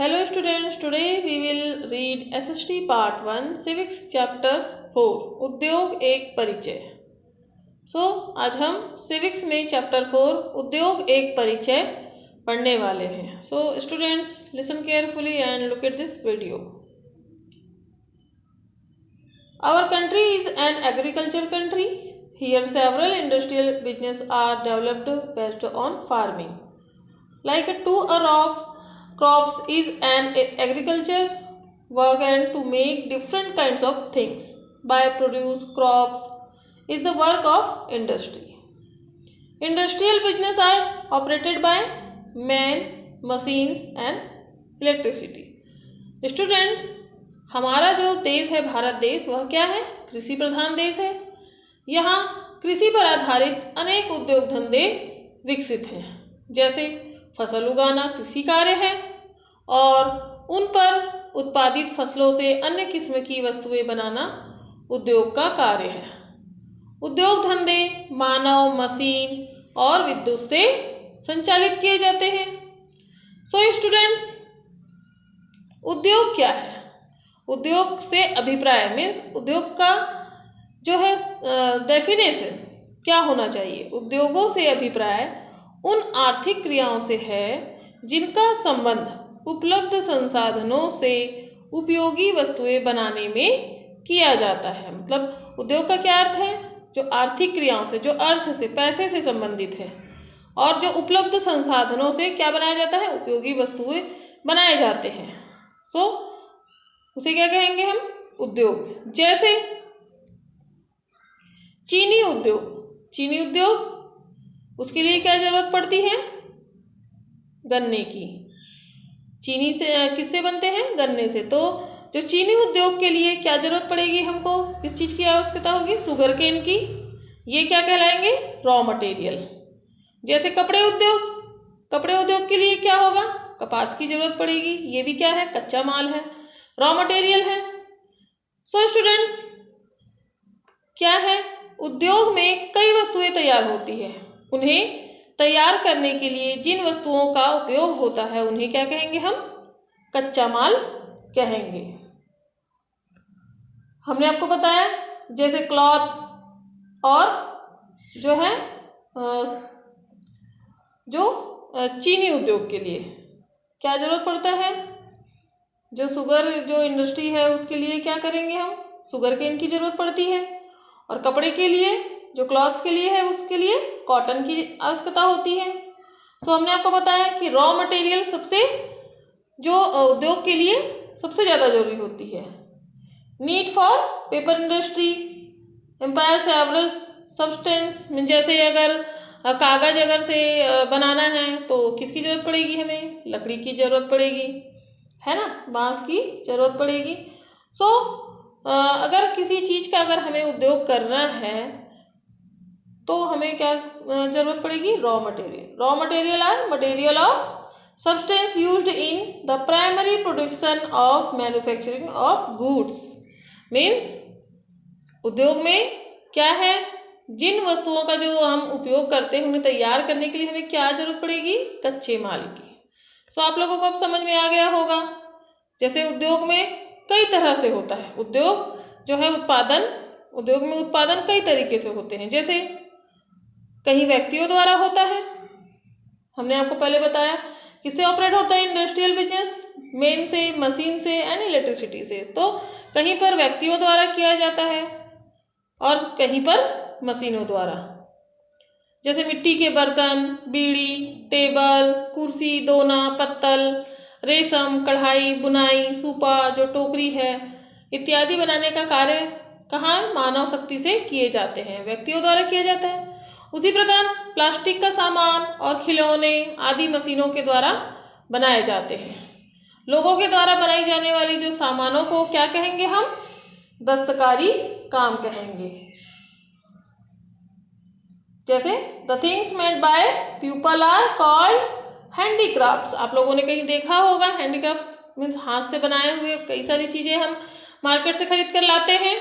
Hello students, today we will read SST Part 1 Civics Chapter 4 उद्योग एक परिचय। आज हम सिविक्स में चैप्टर 4 उद्योग एक परिचय पढ़ने वाले हैं। Students, listen carefully and look at this video. Our country is an agriculture country. Here several industrial business are developed based on farming. Like a tour of crops is an agriculture work and to make different kinds of things by produce crops is the work of industry. Industrial business are operated by man, machines and electricity. Students, हमारा जो देश है भारत देश वह क्या है? कृषि प्रधान देश है। यहाँ कृषि पर आधारित अनेक उद्योग धंधे विकसित हैं, जैसे फसल उगाना कृषि कार्य है और उन पर उत्पादित फसलों से अन्य किस्म की वस्तुएं बनाना उद्योग का कार्य है। उद्योग धंधे मानव, मशीन और विद्युत से संचालित किए जाते हैं। स्टूडेंट्स, उद्योग क्या है? उद्योग से अभिप्राय मीन्स उद्योग का जो है डेफिनेशन क्या होना चाहिए? उद्योगों से अभिप्राय उन आर्थिक क्रियाओं से है जिनका संबंध उपलब्ध संसाधनों से उपयोगी वस्तुएं बनाने में किया जाता है। मतलब उद्योग का क्या अर्थ है? जो आर्थिक क्रियाओं से, जो अर्थ से, पैसे से संबंधित है और जो उपलब्ध संसाधनों से क्या बनाया जाता है? उपयोगी वस्तुएं बनाए जाते हैं। उसे क्या कहेंगे हम? उद्योग। जैसे चीनी उद्योग। चीनी उद्योग, उसके लिए क्या जरूरत पड़ती है? गन्ने की। चीनी से किससे बनते हैं? गन्ने से। तो जो चीनी उद्योग के लिए क्या जरूरत पड़ेगी हमको? किस चीज़ की आवश्यकता होगी? शुगर केन की। ये क्या कहलाएंगे? Raw material. जैसे कपड़े उद्योग। कपड़े उद्योग के लिए क्या होगा? कपास की जरूरत पड़ेगी। ये भी क्या है? कच्चा माल है, रॉ मटेरियल है। स्टूडेंट्स, क्या है? उद्योग में कई वस्तुएं तैयार होती है। उन्हें तैयार करने के लिए जिन वस्तुओं का उपयोग होता है उन्हें क्या कहेंगे हम? कच्चा माल कहेंगे। हमने आपको बताया जैसे क्लॉथ और जो है चीनी उद्योग के लिए क्या जरूरत पड़ता है? जो इंडस्ट्री है उसके लिए क्या करेंगे हम? शुगर केन की जरूरत पड़ती है। और कपड़े के लिए, जो क्लॉथ्स के लिए है, उसके लिए कॉटन की आवश्यकता होती है। हमने आपको बताया कि रॉ मटेरियल जो उद्योग के लिए सबसे ज़्यादा जरूरी होती है। Need for paper industry empire several substance, जैसे अगर कागज से बनाना है तो किसकी जरूरत पड़ेगी हमें? लकड़ी की जरूरत पड़ेगी, है ना? बांस की जरूरत पड़ेगी। अगर किसी चीज़ का अगर हमें उद्योग करना है तो हमें क्या जरूरत पड़ेगी? Raw material. Raw material are material of substance used in the primary production of manufacturing of goods. Means उद्योग में क्या है? जिन वस्तुओं का जो हम उपयोग करते हैं उन्हें तैयार करने के लिए हमें क्या जरूरत पड़ेगी? कच्चे माल की। आप लोगों को अब समझ में आ गया होगा। जैसे उद्योग में कई तरह से होता है। उद्योग जो है उद्योग में उत्पादन कई तरीके से होते हैं। जैसे कहीं व्यक्तियों द्वारा होता है, हमने आपको पहले बताया। किससे ऑपरेट होता है इंडस्ट्रियल बिजनेस? मेन से, मशीन से एंड इलेक्ट्रिसिटी से। तो कहीं पर व्यक्तियों द्वारा किया जाता है और कहीं पर मशीनों द्वारा। जैसे मिट्टी के बर्तन, बीड़ी, टेबल, कुर्सी, दोना, पत्तल, रेशम, कढ़ाई, बुनाई, सूपा, जो टोकरी है इत्यादि बनाने का कार्य कहाँ? मानव शक्ति से किए जाते हैं, व्यक्तियों द्वारा किया जाता है। उसी प्रकार प्लास्टिक का सामान और खिलौने आदि मशीनों के द्वारा बनाए जाते हैं। लोगों के द्वारा बनाई जाने वाली जो सामानों को क्या कहेंगे हम? दस्तकारी काम कहेंगे। जैसे the things made by people are called handicrafts. आप लोगों ने कहीं देखा होगा, हैंडीक्राफ्ट्स मीन्स हाथ से बनाए हुए कई सारी चीजें हम मार्केट से खरीद कर लाते हैं।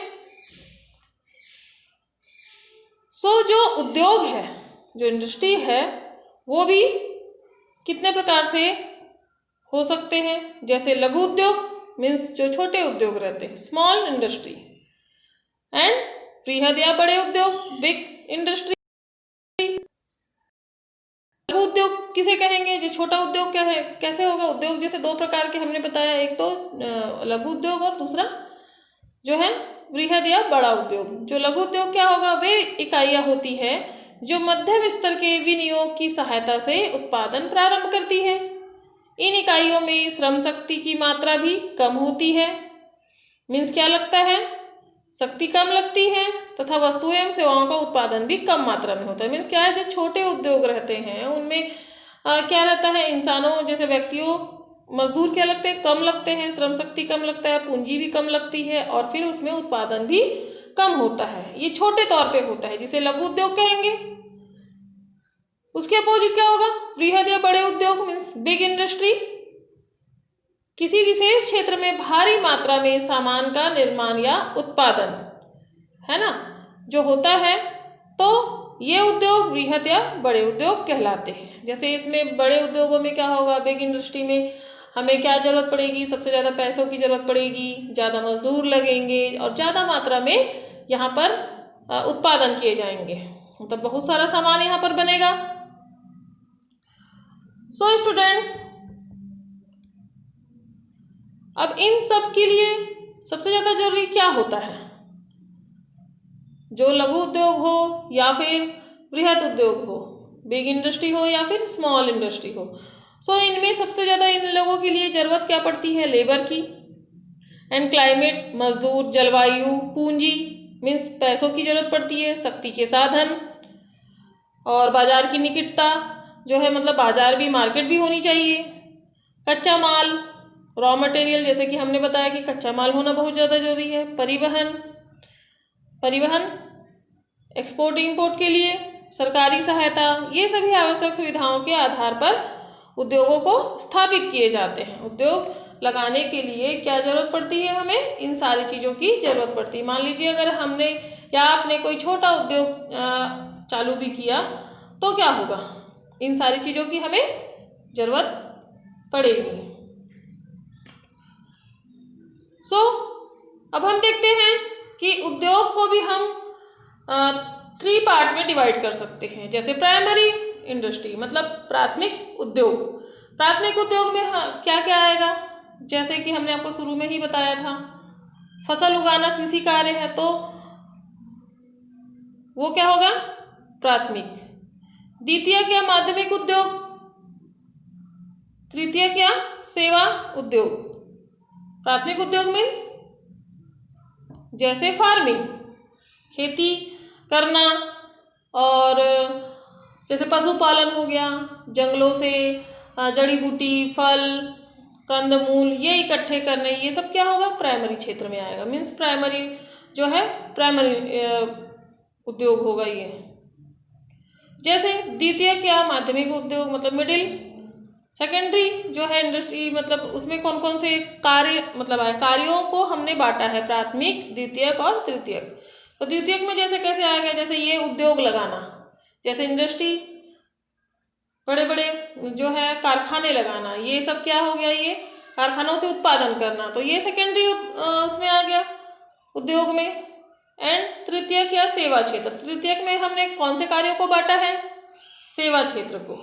जो उद्योग है, जो इंडस्ट्री है, वो भी कितने प्रकार से हो सकते हैं, जैसे लघु उद्योग मीन्स जो छोटे उद्योग रहते हैं, स्मॉल इंडस्ट्री, एंड बृहद या बड़े उद्योग, बिग इंडस्ट्री। लघु उद्योग किसे कहेंगे? जो छोटा उद्योग क्या है, कैसे होगा? उद्योग जैसे दो प्रकार के हमने बताया, एक तो लघु उद्योग और दूसरा जो है बृहद या बड़ा उद्योग। जो लघु उद्योग क्या होगा? वे इकाइयां होती है जो मध्यम स्तर के विनियोग की सहायता से उत्पादन प्रारंभ करती है। इन इकाइयों में श्रम शक्ति की मात्रा भी कम होती है। मीन्स क्या लगता है? शक्ति कम लगती है तथा वस्तुएं एवं सेवाओं का उत्पादन भी कम मात्रा में होता है। मीन्स क्या है? जो छोटे उद्योग रहते हैं उनमें क्या रहता है? इंसानों जैसे व्यक्तियों, मजदूर क्या लगते हैं? कम लगते हैं, श्रम शक्ति कम लगता है, पूंजी भी कम लगती है और फिर उसमें उत्पादन भी कम होता है। ये छोटे तौर पे होता है जिसे लघु उद्योग कहेंगे। उसके अपोजिट क्या होगा? बृहद या बड़े उद्योग मीन्स बिग इंडस्ट्री। किसी विशेष क्षेत्र में भारी मात्रा में सामान का निर्माण या उत्पादन, है ना, जो होता है, तो ये उद्योग बृहद या बड़े उद्योग कहलाते हैं। जैसे इसमें बड़े उद्योगों में क्या होगा? बिग इंडस्ट्री में हमें क्या जरूरत पड़ेगी? सबसे ज़्यादा पैसों की जरूरत पड़ेगी, ज़्यादा मजदूर लगेंगे और ज़्यादा मात्रा में यहाँ पर उत्पादन किए जाएंगे, मतलब बहुत सारा सामान यहाँ पर बनेगा। सो स्टूडेंट्स, अब इन सब के लिए सबसे ज़्यादा जरूरी क्या होता है? जो लघु उद्योग हो या फिर बृहद उद्योग हो, बिग इंडस्ट्री हो या फिर स्मॉल इंडस्ट्री हो, सो इनमें सबसे ज़्यादा इन लोगों के लिए ज़रूरत क्या पड़ती है? लेबर की, एंड क्लाइमेट, मजदूर, जलवायु, पूंजी मीन्स पैसों की जरूरत पड़ती है, शक्ति के साधन और बाजार की निकटता जो है, मतलब बाजार भी, मार्केट भी होनी चाहिए। कच्चा माल, रॉ मटेरियल, जैसे कि हमने बताया कि कच्चा माल होना बहुत ज़्यादा जरूरी है। परिवहन एक्सपोर्ट इंपोर्ट के लिए, सरकारी सहायता, ये सभी आवश्यक सुविधाओं के आधार पर उद्योगों को स्थापित किए जाते हैं। उद्योग लगाने के लिए क्या जरूरत पड़ती है? हमें इन सारी चीज़ों की जरूरत पड़ती है। मान लीजिए अगर हमने या आपने कोई छोटा उद्योग चालू भी किया तो क्या होगा? इन सारी चीज़ों की हमें जरूरत पड़ेगी। सो अब हम देखते हैं कि उद्योग को भी हम 3 पार्ट में डिवाइड कर सकते हैं। जैसे प्राइमरी इंडस्ट्री मतलब प्राथमिक उद्योग। प्राथमिक उद्योग में क्या क्या आएगा? जैसे कि हमने आपको शुरू में ही बताया था, फसल उगाना कृषि कार्य है, तो वो क्या होगा? प्राथमिक। द्वितीय क्या? माध्यमिक उद्योग। तृतीय क्या? सेवा उद्योग। प्राथमिक उद्योग मीन्स जैसे फार्मिंग, खेती करना, और जैसे पशुपालन हो गया, जंगलों से जड़ी बूटी, फल, कंदमूल ये इकट्ठे करने, ये सब क्या होगा? प्राइमरी क्षेत्र में आएगा। मीन्स प्राइमरी जो है प्राइमरी उद्योग होगा ये। जैसे द्वितीय क्या? माध्यमिक उद्योग मतलब मिडिल। सेकेंडरी जो है इंडस्ट्री, मतलब उसमें कौन कौन से कार्य मतलब आए? कार्यों को हमने बांटा है प्राथमिक, द्वितीयक और तृतीयक। तो द्वितीयक में जैसे कैसे आएगा? जैसे ये उद्योग लगाना, जैसे इंडस्ट्री, बड़े बड़े जो है कारखाने लगाना, ये सब क्या हो गया? ये कारखानों से उत्पादन करना, तो ये सेकेंडरी उसमें आ गया उद्योग में। एंड तृतीयक या सेवा क्षेत्र। तृतीयक में हमने कौन से कार्यों को बांटा है? सेवा क्षेत्र को।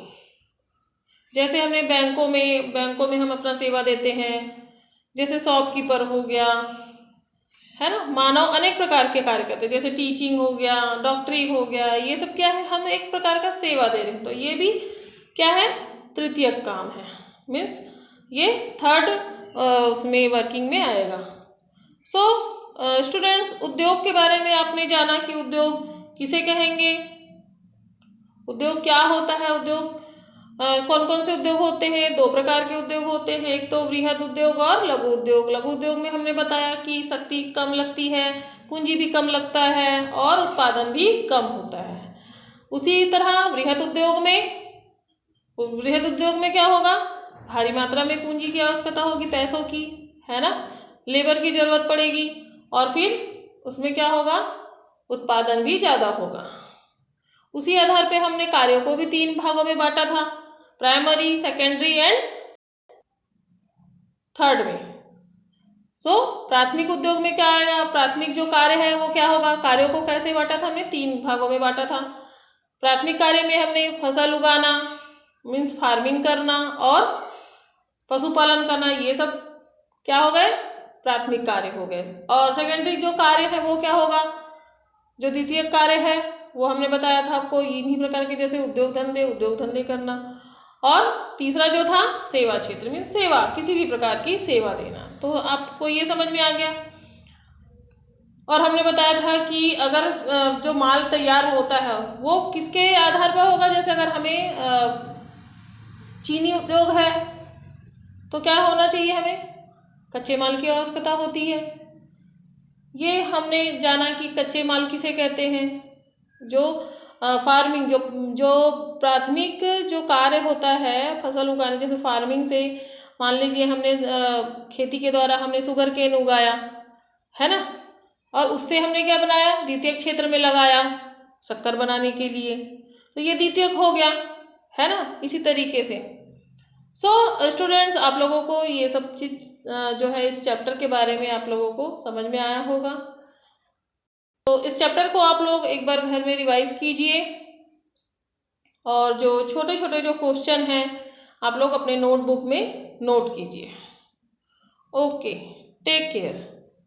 जैसे हमने बैंकों में हम अपना सेवा देते हैं, जैसे शॉपकीपर हो गया, है ना, मानव अनेक प्रकार के कार्य करते हैं, जैसे टीचिंग हो गया, डॉक्टरी हो गया, ये सब क्या है? हम एक प्रकार का सेवा दे रहे हैं, तो ये भी क्या है? तृतीयक काम है। मीन्स ये थर्ड उसमें वर्किंग में आएगा। सो स्टूडेंट्स, उद्योग के बारे में आपने जाना कि उद्योग किसे कहेंगे, उद्योग क्या होता है, उद्योग कौन कौन से उद्योग होते हैं? 2 प्रकार के उद्योग होते हैं, एक तो बृहद उद्योग और लघु उद्योग। लघु उद्योग में हमने बताया कि शक्ति कम लगती है, पूंजी भी कम लगता है और उत्पादन भी कम होता है। उसी तरह बृहद उद्योग में क्या होगा? भारी मात्रा में पूंजी की आवश्यकता होगी, पैसों की, है ना, लेबर की जरूरत पड़ेगी और फिर उसमें क्या होगा? उत्पादन भी ज़्यादा होगा। उसी आधार पे हमने कार्यों को भी 3 भागों में बांटा था, प्राइमरी, सेकेंडरी एंड थर्ड में। प्राथमिक उद्योग में क्या आएगा, प्राथमिक जो कार्य है वो क्या होगा, कार्यों को कैसे बांटा था हमने, 3 भागों में बांटा था। प्राथमिक कार्य में हमने फसल उगाना मीन्स फार्मिंग करना और पशुपालन करना, ये सब क्या हो गए, प्राथमिक कार्य हो गए। और सेकेंडरी जो कार्य है वो क्या होगा, जो द्वितीय कार्य है वो हमने बताया था आपको इन्हीं प्रकार के, जैसे उद्योग धंधे करना। और तीसरा जो था सेवा क्षेत्र में सेवा, किसी भी प्रकार की सेवा देना। तो आपको ये समझ में आ गया। और हमने बताया था कि अगर जो माल तैयार होता है वो किसके आधार पर होगा, जैसे अगर हमें चीनी उद्योग है तो क्या होना चाहिए, हमें कच्चे माल की आवश्यकता होती है। ये हमने जाना कि कच्चे माल किसे कहते हैं, जो फार्मिंग जो प्राथमिक जो कार्य होता है फसल उगाने, जैसे फार्मिंग से मान लीजिए हमने खेती के द्वारा हमने शुगर केन उगाया है ना, और उससे हमने क्या बनाया, द्वितीयक क्षेत्र में लगाया शक्कर बनाने के लिए, तो ये द्वितीयक हो गया है ना। इसी तरीके से स्टूडेंट्स आप लोगों को ये सब चीज जो है इस चैप्टर के बारे में आप लोगों को समझ में आया होगा। तो इस चैप्टर को आप लोग एक बार घर में रिवाइज कीजिए और जो छोटे छोटे जो क्वेश्चन हैं आप लोग अपने नोटबुक में नोट कीजिए। Okay, take care.